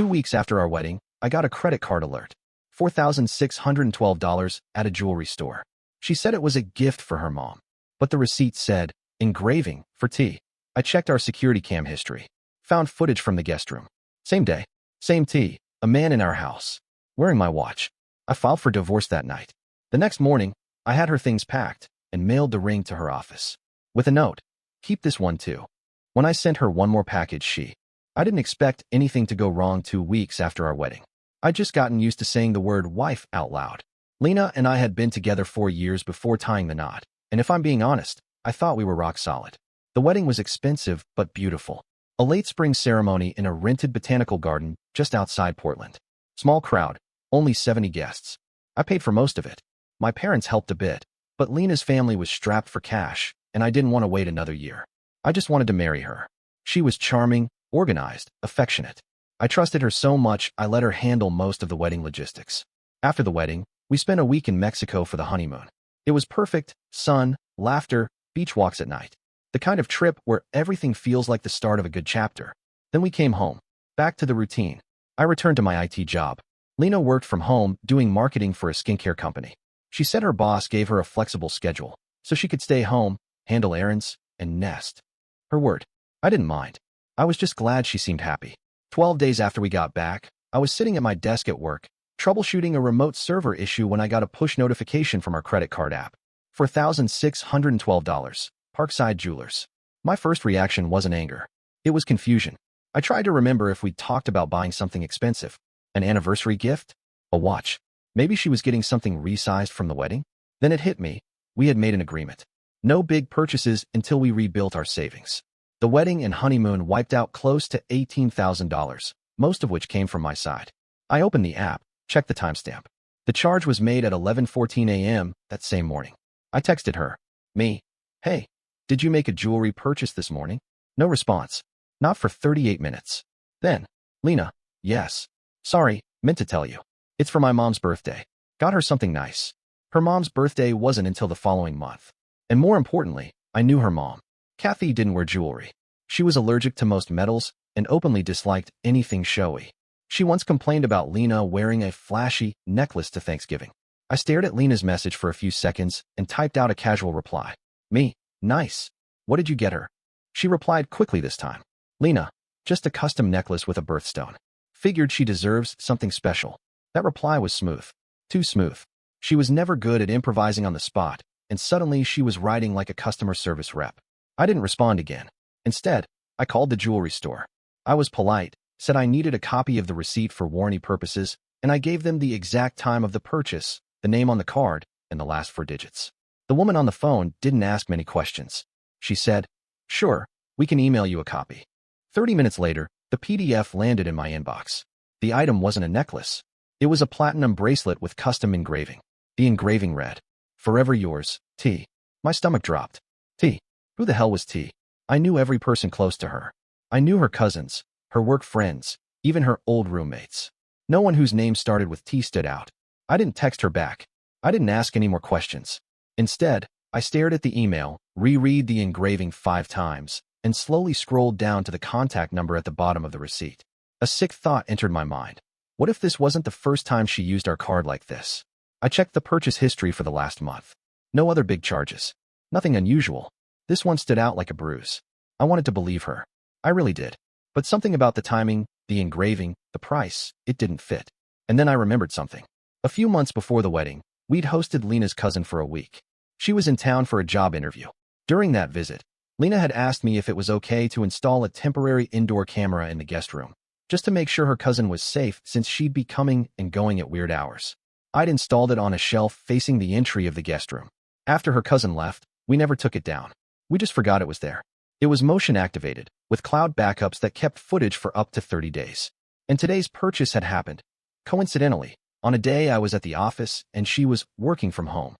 2 weeks after our wedding, I got a credit card alert. $4,612 at a jewelry store. She said it was a gift for her mom, but the receipt said, engraving, for T. I checked our security cam history. Found footage from the guest room. Same day, same T, a man in our house, wearing my watch. I filed for divorce that night. The next morning, I had her things packed and mailed the ring to her office. With a note, keep this one too. When I sent her one more package, I didn't expect anything to go wrong 2 weeks after our wedding. I'd just gotten used to saying the word wife out loud. Lena and I had been together 4 years before tying the knot, and if I'm being honest, I thought we were rock solid. The wedding was expensive but beautiful. A late spring ceremony in a rented botanical garden just outside Portland. Small crowd, only 70 guests. I paid for most of it. My parents helped a bit, but Lena's family was strapped for cash, and I didn't want to wait another year. I just wanted to marry her. She was charming, organized, affectionate. I trusted her so much I let her handle most of the wedding logistics. After the wedding, we spent a week in Mexico for the honeymoon. It was perfect, sun, laughter, beach walks at night. The kind of trip where everything feels like the start of a good chapter. Then we came home, back to the routine. I returned to my IT job. Lena worked from home doing marketing for a skincare company. She said her boss gave her a flexible schedule, so she could stay home, handle errands, and nest. Her word. I didn't mind. I was just glad she seemed happy. 12 days after we got back, I was sitting at my desk at work, troubleshooting a remote server issue when I got a push notification from our credit card app. $4,612. Parkside Jewelers. My first reaction wasn't anger. It was confusion. I tried to remember if we'd talked about buying something expensive. An anniversary gift? A watch? Maybe she was getting something resized from the wedding? Then it hit me. We had made an agreement. No big purchases until we rebuilt our savings. The wedding and honeymoon wiped out close to $18,000, most of which came from my side. I opened the app, checked the timestamp. The charge was made at 11:14 a.m. that same morning. I texted her. Hey, did you make a jewelry purchase this morning? No response. Not for 38 minutes. Then, Lena, yes. Sorry, meant to tell you. It's for my mom's birthday. Got her something nice. Her mom's birthday wasn't until the following month. And more importantly, I knew her mom. Kathy didn't wear jewelry. She was allergic to most metals and openly disliked anything showy. She once complained about Lena wearing a flashy necklace to Thanksgiving. I stared at Lena's message for a few seconds and typed out a casual reply. Nice. What did you get her? She replied quickly this time. Lena, just a custom necklace with a birthstone. Figured she deserves something special. That reply was smooth. Too smooth. She was never good at improvising on the spot, and suddenly she was writing like a customer service rep. I didn't respond again. Instead, I called the jewelry store. I was polite, said I needed a copy of the receipt for warranty purposes, and I gave them the exact time of the purchase, the name on the card, and the last 4 digits. The woman on the phone didn't ask many questions. She said, sure, we can email you a copy. 30 minutes later, the PDF landed in my inbox. The item wasn't a necklace. It was a platinum bracelet with custom engraving. The engraving read, Forever yours, T. My stomach dropped. T. Who the hell was T? I knew every person close to her. I knew her cousins, her work friends, even her old roommates. No one whose name started with T stood out. I didn't text her back. I didn't ask any more questions. Instead, I stared at the email, reread the engraving 5 times, and slowly scrolled down to the contact number at the bottom of the receipt. A sick thought entered my mind. What if this wasn't the first time she used our card like this? I checked the purchase history for the last month. No other big charges. Nothing unusual. This one stood out like a bruise. I wanted to believe her. I really did. But something about the timing, the engraving, the price, it didn't fit. And then I remembered something. A few months before the wedding, we'd hosted Lena's cousin for a week. She was in town for a job interview. During that visit, Lena had asked me if it was okay to install a temporary indoor camera in the guest room, just to make sure her cousin was safe since she'd be coming and going at weird hours. I'd installed it on a shelf facing the entry of the guest room. After her cousin left, we never took it down. We just forgot it was there. It was motion activated, with cloud backups that kept footage for up to 30 days. And today's purchase had happened, coincidentally, on a day I was at the office and she was working from home.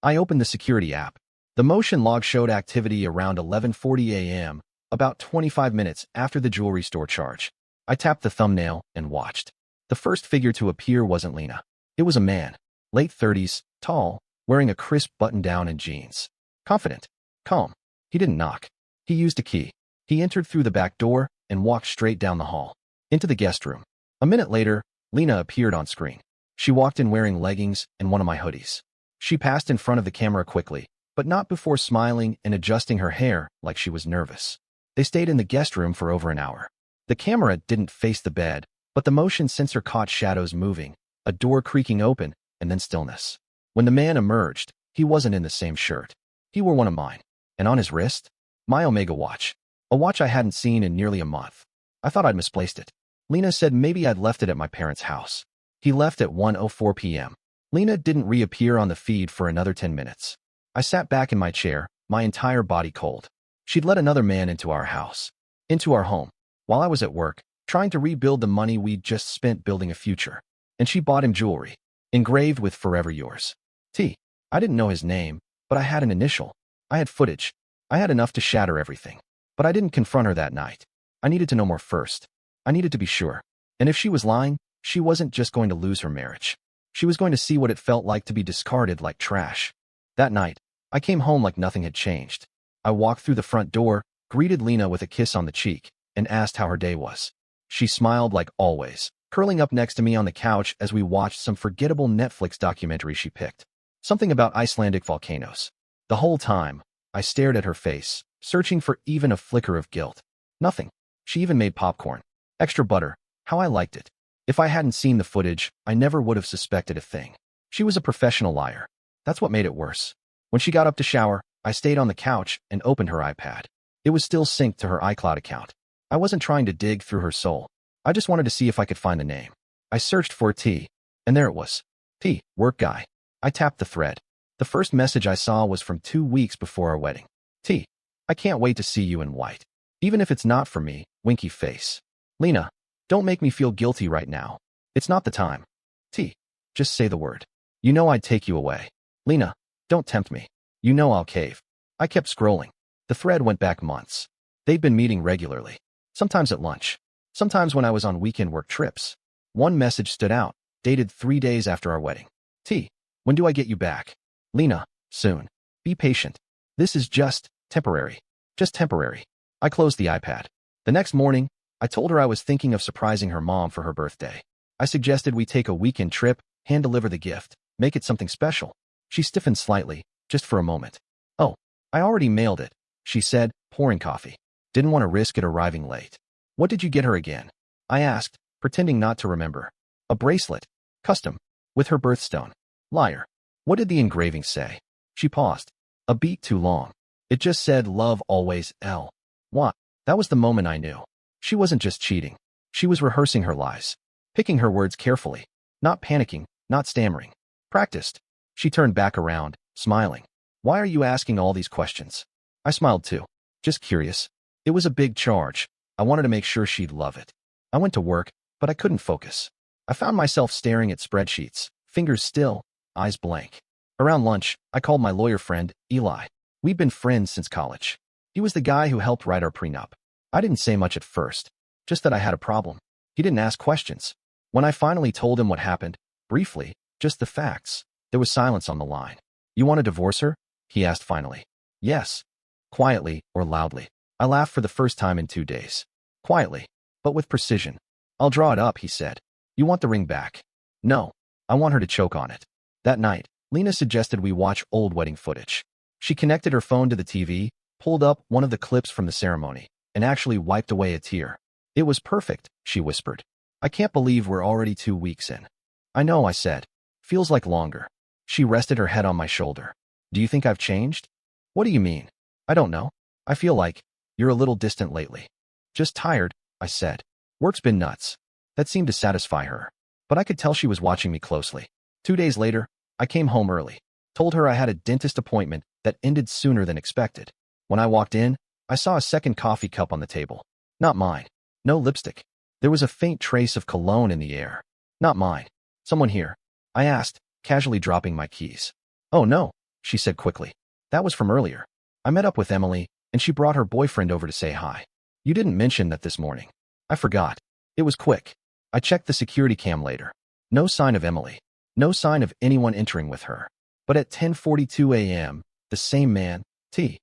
I opened the security app. The motion log showed activity around 11:40 a.m., about 25 minutes after the jewelry store charge. I tapped the thumbnail and watched. The first figure to appear wasn't Lena. It was a man, late 30s, tall, wearing a crisp button-down and jeans. Confident. Calm. He didn't knock. He used a key. He entered through the back door and walked straight down the hall, into the guest room. A minute later, Lena appeared on screen. She walked in wearing leggings and one of my hoodies. She passed in front of the camera quickly, but not before smiling and adjusting her hair like she was nervous. They stayed in the guest room for over an hour. The camera didn't face the bed, but the motion sensor caught shadows moving, a door creaking open, and then stillness. When the man emerged, he wasn't in the same shirt. He wore one of mine. And on his wrist, my Omega watch. A watch I hadn't seen in nearly a month. I thought I'd misplaced it. Lena said maybe I'd left it at my parents' house. He left at 1:04 p.m. Lena didn't reappear on the feed for another 10 minutes. I sat back in my chair, my entire body cold. She'd let another man into our house, into our home, while I was at work, trying to rebuild the money we'd just spent building a future. And she bought him jewelry, engraved with "Forever Yours." T. I didn't know his name, but I had an initial. I had footage. I had enough to shatter everything. But I didn't confront her that night. I needed to know more first. I needed to be sure. And if she was lying, she wasn't just going to lose her marriage. She was going to see what it felt like to be discarded like trash. That night, I came home like nothing had changed. I walked through the front door, greeted Lena with a kiss on the cheek, and asked how her day was. She smiled like always, curling up next to me on the couch as we watched some forgettable Netflix documentary she picked. Something about Icelandic volcanoes. The whole time, I stared at her face, searching for even a flicker of guilt. Nothing. She even made popcorn. Extra butter. How I liked it. If I hadn't seen the footage, I never would have suspected a thing. She was a professional liar. That's what made it worse. When she got up to shower, I stayed on the couch and opened her iPad. It was still synced to her iCloud account. I wasn't trying to dig through her soul. I just wanted to see if I could find the name. I searched for T, and there it was. T, work guy. I tapped the thread. The first message I saw was from 2 weeks before our wedding. T, I can't wait to see you in white. Even if it's not for me, winky face. Lena, don't make me feel guilty right now. It's not the time. T, just say the word. You know I'd take you away. Lena, don't tempt me. You know I'll cave. I kept scrolling. The thread went back months. They'd been meeting regularly. Sometimes at lunch. Sometimes when I was on weekend work trips. One message stood out, dated 3 days after our wedding. T, when do I get you back? Lena, soon. Be patient. This is just temporary. Just temporary. I closed the iPad. The next morning, I told her I was thinking of surprising her mom for her birthday. I suggested we take a weekend trip, hand-deliver the gift, make it something special. She stiffened slightly, just for a moment. Oh, I already mailed it, she said, pouring coffee. Didn't want to risk it arriving late. What did you get her again? I asked, pretending not to remember. A bracelet. Custom. With her birthstone. Liar. What did the engraving say? She paused. A beat too long. It just said love always, L. What? That was the moment I knew. She wasn't just cheating. She was rehearsing her lies. Picking her words carefully. Not panicking, not stammering. Practiced. She turned back around, smiling. Why are you asking all these questions? I smiled too. Just curious. It was a big charge. I wanted to make sure she'd love it. I went to work, but I couldn't focus. I found myself staring at spreadsheets, fingers still, eyes blank. Around lunch, I called my lawyer friend, Eli. We'd been friends since college. He was the guy who helped write our prenup. I didn't say much at first, just that I had a problem. He didn't ask questions. When I finally told him what happened, briefly, just the facts, there was silence on the line. You want to divorce her? He asked finally. Yes. Quietly or loudly. I laughed for the first time in 2 days. Quietly, but with precision. I'll draw it up, he said. You want the ring back? No. I want her to choke on it. That night, Lena suggested we watch old wedding footage. She connected her phone to the TV, pulled up one of the clips from the ceremony, and actually wiped away a tear. It was perfect, she whispered. I can't believe we're already 2 weeks in. I know, I said. Feels like longer. She rested her head on my shoulder. Do you think I've changed? What do you mean? I don't know. I feel like you're a little distant lately. Just tired, I said. Work's been nuts. That seemed to satisfy her. But I could tell she was watching me closely. 2 days later, I came home early. Told her I had a dentist appointment that ended sooner than expected. When I walked in, I saw a second coffee cup on the table. Not mine. No lipstick. There was a faint trace of cologne in the air. Not mine. Someone here? I asked, casually dropping my keys. Oh no, she said quickly. That was from earlier. I met up with Emily, and she brought her boyfriend over to say hi. You didn't mention that this morning. I forgot. It was quick. I checked the security cam later. No sign of Emily. No sign of anyone entering with her. But at 10:42 a.m., the same man, T,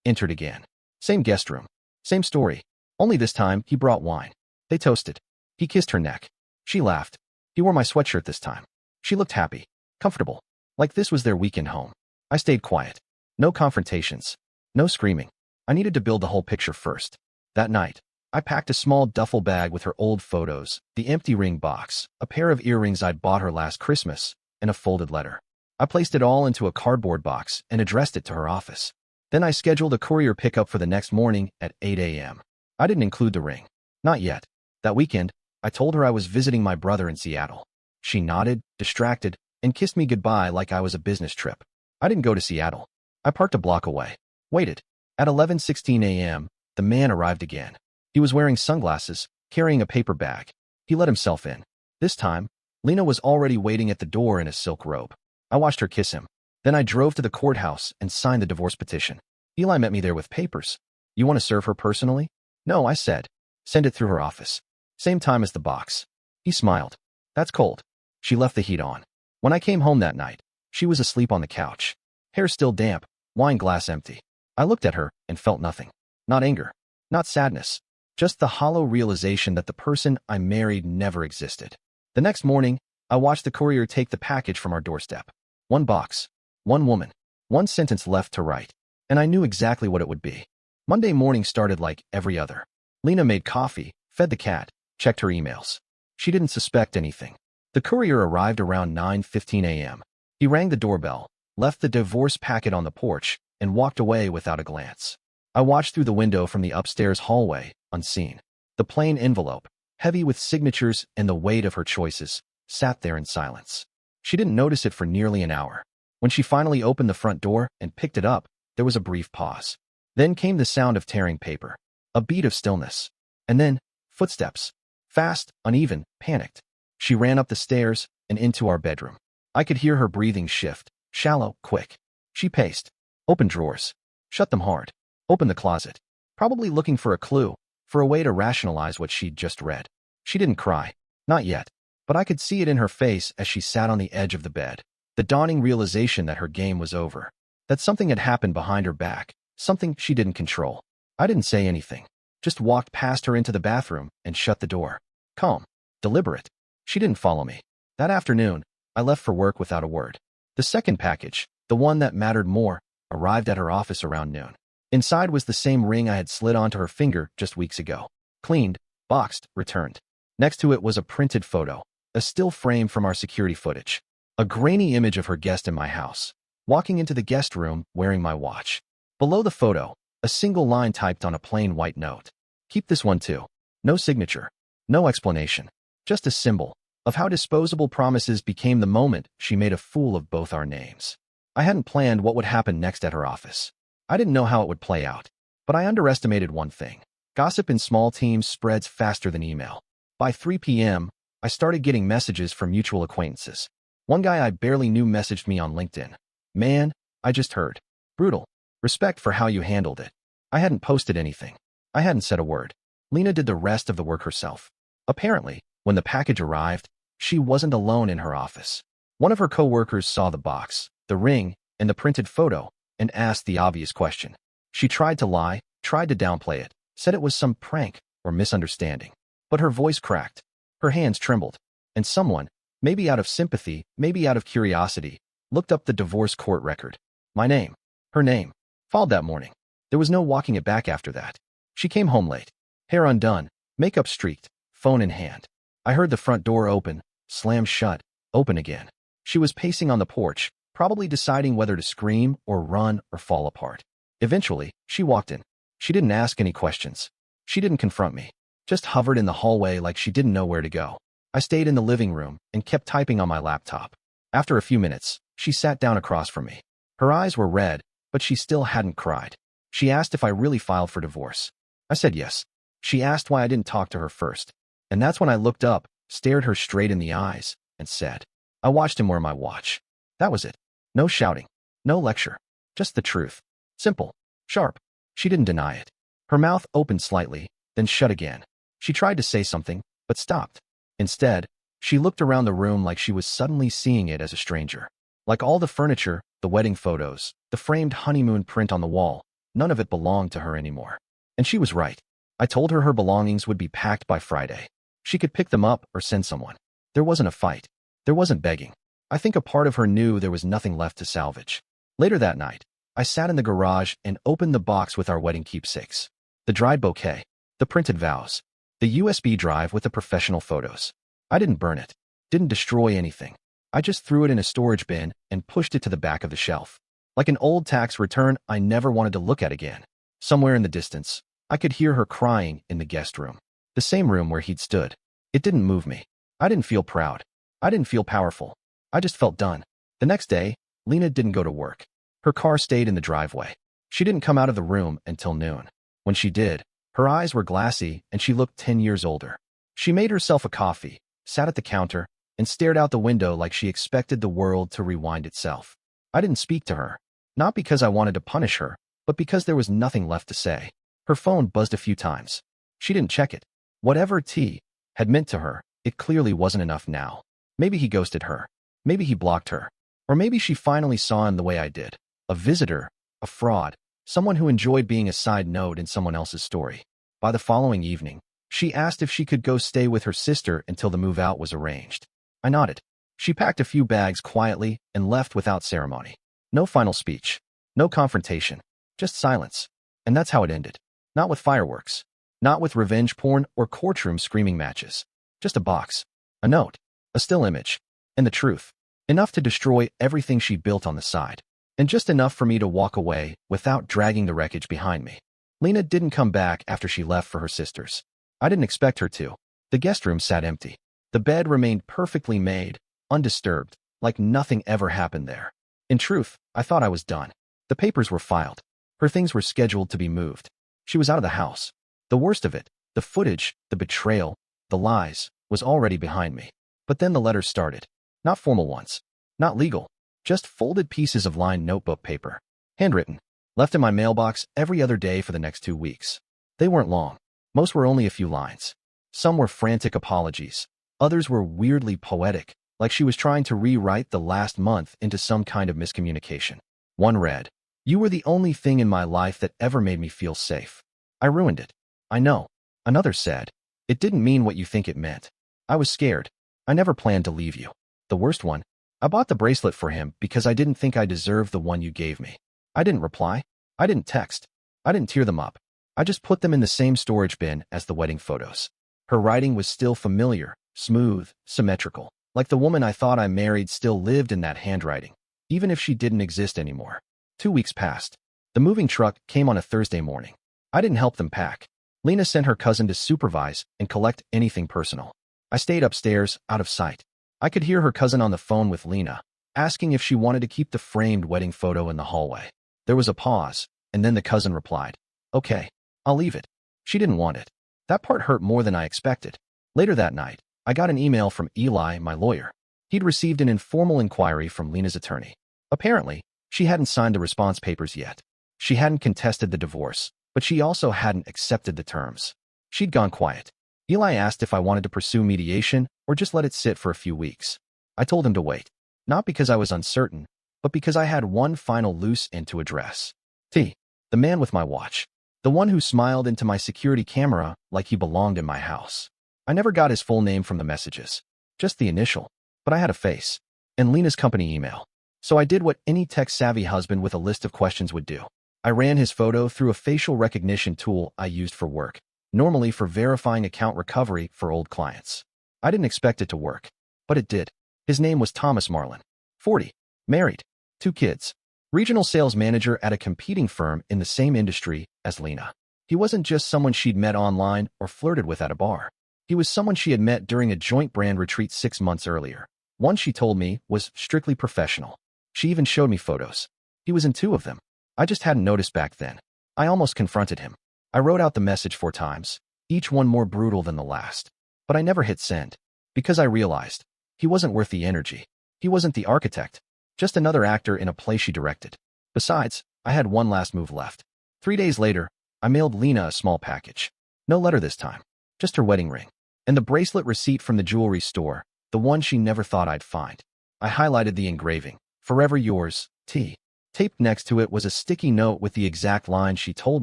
entered again. Same guest room. Same story. Only this time, he brought wine. They toasted. He kissed her neck. She laughed. He wore my sweatshirt this time. She looked happy, comfortable, like this was their weekend home. I stayed quiet. No confrontations. No screaming. I needed to build the whole picture first. That night, I packed a small duffel bag with her old photos, the empty ring box, a pair of earrings I'd bought her last Christmas, and a folded letter. I placed it all into a cardboard box and addressed it to her office. Then I scheduled a courier pickup for the next morning at 8 a.m. I didn't include the ring. Not yet. That weekend, I told her I was visiting my brother in Seattle. She nodded, distracted, and kissed me goodbye like I was a business trip. I didn't go to Seattle. I parked a block away. Waited. At 11:16 a.m., the man arrived again. He was wearing sunglasses, carrying a paper bag. He let himself in. This time, Lena was already waiting at the door in a silk robe. I watched her kiss him. Then I drove to the courthouse and signed the divorce petition. Eli met me there with papers. You want to serve her personally? No, I said. Send it through her office. Same time as the box. He smiled. That's cold. She left the heat on. When I came home that night, she was asleep on the couch. Hair still damp, wine glass empty. I looked at her and felt nothing. Not anger. Not sadness. Just the hollow realization that the person I married never existed. The next morning, I watched the courier take the package from our doorstep. One box. One woman. One sentence left to write. And I knew exactly what it would be. Monday morning started like every other. Lena made coffee, fed the cat, checked her emails. She didn't suspect anything. The courier arrived around 9:15 a.m. He rang the doorbell, left the divorce packet on the porch, and walked away without a glance. I watched through the window from the upstairs hallway, unseen. The plain envelope, heavy with signatures and the weight of her choices, sat there in silence. She didn't notice it for nearly an hour. When she finally opened the front door and picked it up, there was a brief pause. Then came the sound of tearing paper, a beat of stillness, and then footsteps. Fast, uneven, panicked. She ran up the stairs and into our bedroom. I could hear her breathing shift, shallow, quick. She paced. Opened drawers. Shut them hard. Opened the closet. Probably looking for a clue, for a way to rationalize what she'd just read. She didn't cry. Not yet. But I could see it in her face as she sat on the edge of the bed. The dawning realization that her game was over. That something had happened behind her back. Something she didn't control. I didn't say anything. Just walked past her into the bathroom and shut the door. Calm. Deliberate. She didn't follow me. That afternoon, I left for work without a word. The second package, the one that mattered more, arrived at her office around noon. Inside was the same ring I had slid onto her finger just weeks ago. Cleaned, boxed, returned. Next to it was a printed photo, a still frame from our security footage. A grainy image of her guest in my house, walking into the guest room wearing my watch. Below the photo, a single line typed on a plain white note. Keep this one too. No signature. No explanation. Just a symbol of how disposable promises became the moment she made a fool of both our names. I hadn't planned what would happen next at her office. I didn't know how it would play out, but I underestimated one thing. Gossip in small teams spreads faster than email. By 3 p.m., I started getting messages from mutual acquaintances. One guy I barely knew messaged me on LinkedIn. Man, I just heard. Brutal. Respect for how you handled it. I hadn't posted anything. I hadn't said a word. Lena did the rest of the work herself. Apparently, when the package arrived, she wasn't alone in her office. One of her coworkers saw the box, the ring, and the printed photo, and asked the obvious question. She tried to lie, tried to downplay it, said it was some prank or misunderstanding. But her voice cracked. Her hands trembled. And someone, maybe out of sympathy, maybe out of curiosity, looked up the divorce court record. My name. Her name. Followed that morning. There was no walking it back after that. She came home late. Hair undone, makeup streaked, phone in hand. I heard the front door open, slam shut, open again. She was pacing on the porch, probably deciding whether to scream or run or fall apart. Eventually, she walked in. She didn't ask any questions. She didn't confront me. Just hovered in the hallway like she didn't know where to go. I stayed in the living room and kept typing on my laptop. After a few minutes, she sat down across from me. Her eyes were red, but she still hadn't cried. She asked if I really filed for divorce. I said yes. She asked why I didn't talk to her first. And that's when I looked up, stared her straight in the eyes, and said, I watched him wear my watch. That was it. No shouting. No lecture. Just the truth. Simple. Sharp. She didn't deny it. Her mouth opened slightly, then shut again. She tried to say something, but stopped. Instead, she looked around the room like she was suddenly seeing it as a stranger. Like all the furniture, the wedding photos, the framed honeymoon print on the wall, none of it belonged to her anymore. And she was right. I told her her belongings would be packed by Friday. She could pick them up or send someone. There wasn't a fight. There wasn't begging. I think a part of her knew there was nothing left to salvage. Later that night, I sat in the garage and opened the box with our wedding keepsakes. The dried bouquet, the printed vows, the USB drive with the professional photos. I didn't burn it, didn't destroy anything. I just threw it in a storage bin and pushed it to the back of the shelf. Like an old tax return I never wanted to look at again. Somewhere in the distance, I could hear her crying in the guest room. The same room where he'd stood. It didn't move me. I didn't feel proud. I didn't feel powerful. I just felt done. The next day, Lena didn't go to work. Her car stayed in the driveway. She didn't come out of the room until noon. When she did, her eyes were glassy and she looked 10 years older. She made herself a coffee, sat at the counter, and stared out the window like she expected the world to rewind itself. I didn't speak to her, not because I wanted to punish her, but because there was nothing left to say. Her phone buzzed a few times. She didn't check it. Whatever T had meant to her, it clearly wasn't enough now. Maybe he ghosted her. Maybe he blocked her. Or maybe she finally saw him the way I did. A visitor, a fraud, someone who enjoyed being a side note in someone else's story. By the following evening, she asked if she could go stay with her sister until the move out was arranged. I nodded. She packed a few bags quietly and left without ceremony. No final speech. No confrontation. Just silence. And that's how it ended. Not with fireworks. Not with revenge porn or courtroom screaming matches. Just a box. A note. A still image. And the truth. Enough to destroy everything she built on the side. And just enough for me to walk away without dragging the wreckage behind me. Lena didn't come back after she left for her sister's. I didn't expect her to. The guest room sat empty. The bed remained perfectly made, undisturbed, like nothing ever happened there. In truth, I thought I was done. The papers were filed. Her things were scheduled to be moved. She was out of the house. The worst of it, the footage, the betrayal, the lies, was already behind me. But then the letters started. Not formal ones. Not legal. Just folded pieces of lined notebook paper. Handwritten. Left in my mailbox every other day for the next 2 weeks. They weren't long. Most were only a few lines. Some were frantic apologies. Others were weirdly poetic, like she was trying to rewrite the last month into some kind of miscommunication. One read, "You were the only thing in my life that ever made me feel safe. I ruined it. I know." Another said, "It didn't mean what you think it meant. I was scared. I never planned to leave you." The worst one, "I bought the bracelet for him because I didn't think I deserved the one you gave me." I didn't reply. I didn't text. I didn't tear them up. I just put them in the same storage bin as the wedding photos. Her writing was still familiar, smooth, symmetrical, like the woman I thought I married still lived in that handwriting, even if she didn't exist anymore. 2 weeks passed. The moving truck came on a Thursday morning. I didn't help them pack. Lena sent her cousin to supervise and collect anything personal. I stayed upstairs, out of sight. I could hear her cousin on the phone with Lena, asking if she wanted to keep the framed wedding photo in the hallway. There was a pause, and then the cousin replied, "Okay, I'll leave it." She didn't want it. That part hurt more than I expected. Later that night, I got an email from Eli, my lawyer. He'd received an informal inquiry from Lena's attorney. Apparently, she hadn't signed the response papers yet. She hadn't contested the divorce, but she also hadn't accepted the terms. She'd gone quiet. Eli asked if I wanted to pursue mediation or just let it sit for a few weeks. I told him to wait, not because I was uncertain, but because I had one final loose end to address. The man with my watch. The one who smiled into my security camera like he belonged in my house. I never got his full name from the messages, just the initial, but I had a face, and Lena's company email. So I did what any tech-savvy husband with a list of questions would do. I ran his photo through a facial recognition tool I used for work, normally for verifying account recovery for old clients. I didn't expect it to work, but it did. His name was Thomas Marlin, 40, married, 2 kids, regional sales manager at a competing firm in the same industry as Lena. He wasn't just someone she'd met online or flirted with at a bar. He was someone she had met during a joint brand retreat 6 months earlier. One, she told me, was strictly professional. She even showed me photos. He was in 2 of them. I just hadn't noticed back then. I almost confronted him. I wrote out the message 4 times, each one more brutal than the last. But I never hit send, because I realized he wasn't worth the energy. He wasn't the architect, just another actor in a play she directed. Besides, I had one last move left. 3 days later, I mailed Lena a small package. No letter this time, just her wedding ring. And the bracelet receipt from the jewelry store, the one she never thought I'd find. I highlighted the engraving, "Forever yours, T." Taped next to it was a sticky note with the exact line she told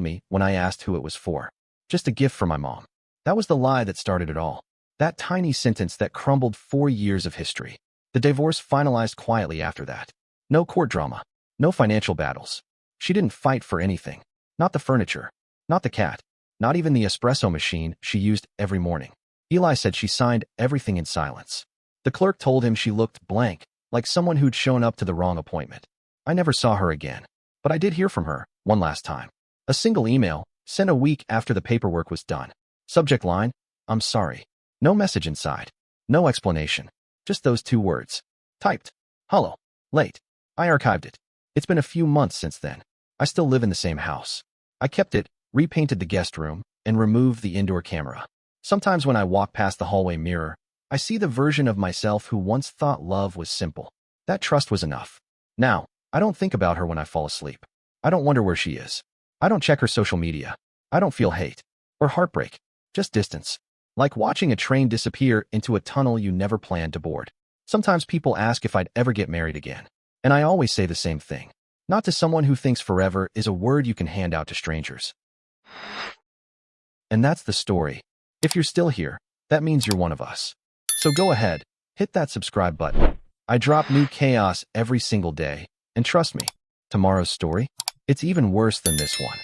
me when I asked who it was for. Just a gift for my mom. That was the lie that started it all. That tiny sentence that crumbled 4 years of history. The divorce finalized quietly after that. No court drama. No financial battles. She didn't fight for anything. Not the furniture. Not the cat. Not even the espresso machine she used every morning. Eli said she signed everything in silence. The clerk told him she looked blank, like someone who'd shown up to the wrong appointment. I never saw her again, but I did hear from her one last time. A single email, sent a week after the paperwork was done. Subject line, "I'm sorry." No message inside. No explanation. Just those 2 words. Typed. Hello. Late. I archived it. It's been a few months since then. I still live in the same house. I kept it, repainted the guest room, and removed the indoor camera. Sometimes when I walk past the hallway mirror, I see the version of myself who once thought love was simple. That trust was enough. Now, I don't think about her when I fall asleep. I don't wonder where she is. I don't check her social media. I don't feel hate or heartbreak, just distance. Like watching a train disappear into a tunnel you never planned to board. Sometimes people ask if I'd ever get married again. And I always say the same thing. Not to someone who thinks forever is a word you can hand out to strangers. And that's the story. If you're still here, that means you're one of us. So go ahead, hit that subscribe button. I drop new chaos every single day. And trust me, tomorrow's story, it's even worse than this one.